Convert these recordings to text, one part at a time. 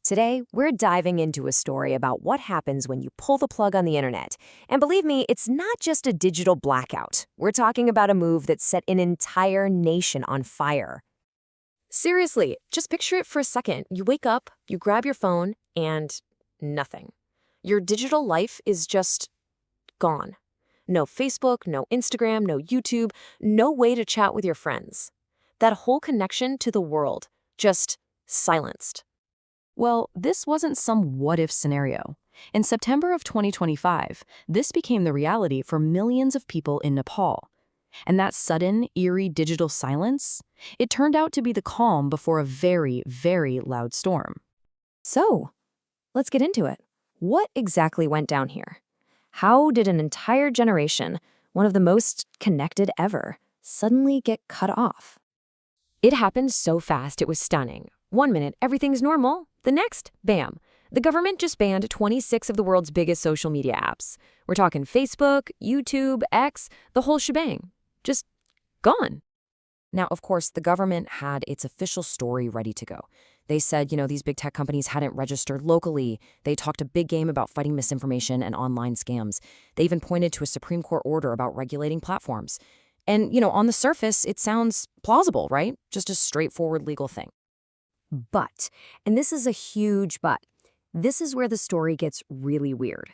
Today, we're diving into a story about what happens when you pull the plug on the internet. And believe me, it's not just a digital blackout. We're talking about a move that set an entire nation on fire. Seriously, just picture it for a second. You wake up, you grab your phone, and nothing. Your digital life is just gone. No Facebook, no Instagram, no YouTube, no way to chat with your friends. That whole connection to the world, just silenced. Well, this wasn't some what-if scenario. In September of 2025, this became the reality for millions of people in Nepal. And that sudden, eerie digital silence, it turned out to be the calm before a very, very loud storm. So, let's get into it. What exactly went down here? How did an entire generation, one of the most connected ever, suddenly get cut off? It happened so fast it was stunning. One minute, everything's normal. The next, bam. The government just banned 26 of the world's biggest social media apps. We're talking Facebook, YouTube, X, the whole shebang. Just gone. Now, of course, the government had its official story ready to go. They said, these big tech companies hadn't registered locally. They talked a big game about fighting misinformation and online scams. They even pointed to a Supreme Court order about regulating platforms. And, on the surface, it sounds plausible, right? Just a straightforward legal thing. But, and this is a huge but, this is where the story gets really weird.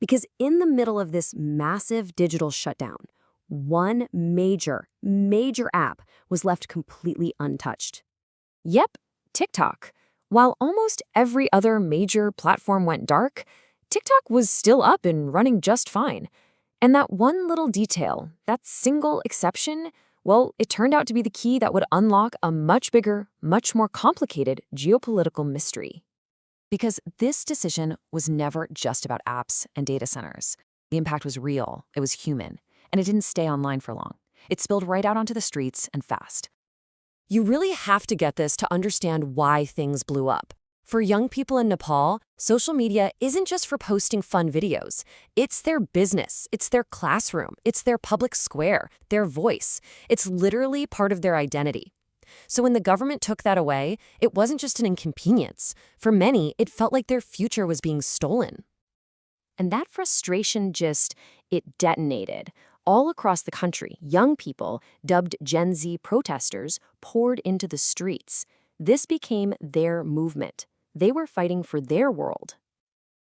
Because in the middle of this massive digital shutdown, one major app was left completely untouched. Yep, TikTok. While almost every other major platform went dark, TikTok was still up and running just fine. And that one little detail, that single exception, well, it turned out to be the key that would unlock a much bigger, much more complicated geopolitical mystery. Because this decision was never just about apps and data centers. The impact was real, it was human, and it didn't stay online for long. It spilled right out onto the streets and fast. You really have to get this to understand why things blew up. For young people in Nepal, social media isn't just for posting fun videos. It's their business, it's their classroom, it's their public square, their voice. It's literally part of their identity. So when the government took that away, it wasn't just an inconvenience. For many, it felt like their future was being stolen. And that frustration it detonated. All across the country, young people, dubbed Gen Z protesters, poured into the streets. This became their movement. They were fighting for their world.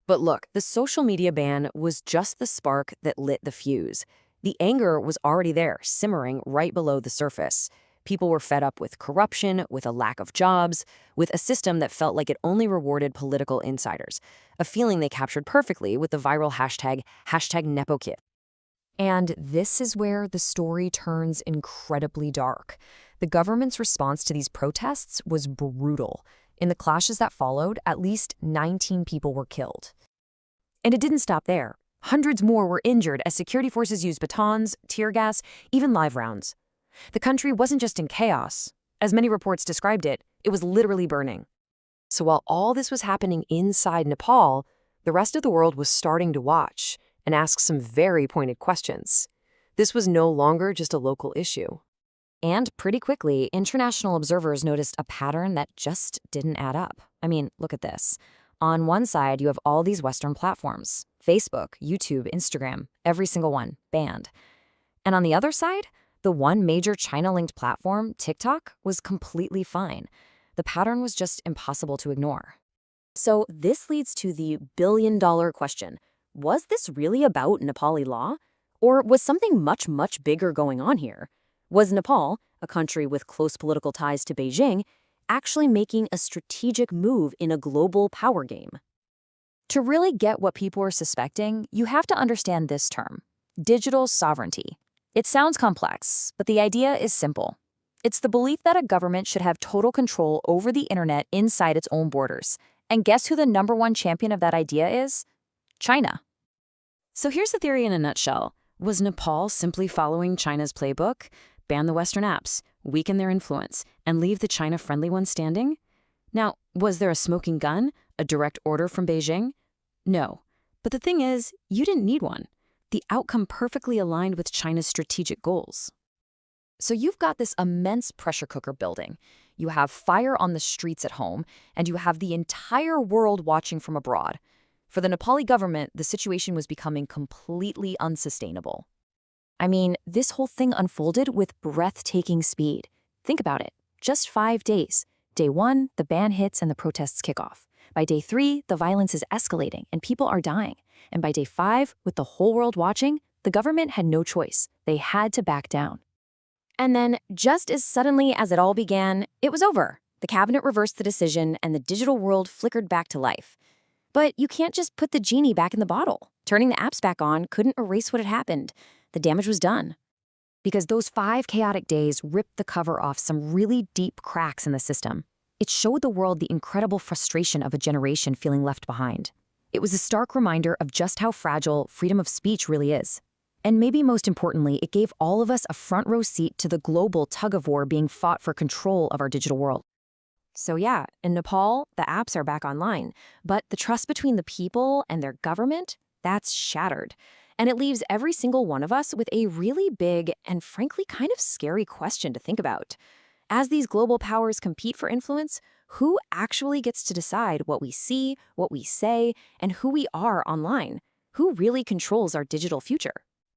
But look, the social media ban was just the spark that lit the fuse. The anger was already there, simmering right below the surface. People were fed up with corruption, with a lack of jobs, with a system that felt like it only rewarded political insiders, a feeling they captured perfectly with the viral hashtag #NepoKid. And this is where the story turns incredibly dark. The government's response to these protests was brutal. In the clashes that followed, at least 19 people were killed. And it didn't stop there. Hundreds more were injured as security forces used batons, tear gas, even live rounds. The country wasn't just in chaos. As many reports described it, it was literally burning. So while all this was happening inside Nepal, the rest of the world was starting to watch and ask some very pointed questions. This was no longer just a local issue. And pretty quickly, international observers noticed a pattern that just didn't add up. I mean, look at this. On one side, you have all these Western platforms, Facebook, YouTube, Instagram, every single one, banned. And on the other side, the one major China-linked platform, TikTok, was completely fine. The pattern was just impossible to ignore. So this leads to the billion-dollar question. Was this really about Nepali law? Or was something much, much bigger going on here? Was Nepal, a country with close political ties to Beijing, actually making a strategic move in a global power game? To really get what people are suspecting, you have to understand this term, digital sovereignty. It sounds complex, but the idea is simple. It's the belief that a government should have total control over the internet inside its own borders. And guess who the #1 champion of that idea is? China. So here's the theory in a nutshell. Was Nepal simply following China's playbook? Ban the Western apps, weaken their influence, and leave the China-friendly ones standing? Now, was there a smoking gun, a direct order from Beijing? No. But the thing is, you didn't need one. The outcome perfectly aligned with China's strategic goals. So you've got this immense pressure cooker building. You have fire on the streets at home, and you have the entire world watching from abroad. For the Nepali government, the situation was becoming completely unsustainable. I mean, this whole thing unfolded with breathtaking speed. Think about it. Just 5 days. Day 1, the ban hits and the protests kick off. By day 3, the violence is escalating and people are dying. And by day 5, with the whole world watching, the government had no choice. They had to back down. And then, just as suddenly as it all began, it was over. The cabinet reversed the decision and the digital world flickered back to life. But you can't just put the genie back in the bottle. Turning the apps back on couldn't erase what had happened. The damage was done. Because those 5 chaotic days ripped the cover off some really deep cracks in the system. It showed the world the incredible frustration of a generation feeling left behind. It was a stark reminder of just how fragile freedom of speech really is. And maybe most importantly, it gave all of us a front row seat to the global tug-of-war being fought for control of our digital world. So yeah, in Nepal, the apps are back online, but the trust between the people and their government, that's shattered. And it leaves every single one of us with a really big and frankly kind of scary question to think about. As these global powers compete for influence, who actually gets to decide what we see, what we say, and who we are online? Who really controls our digital future?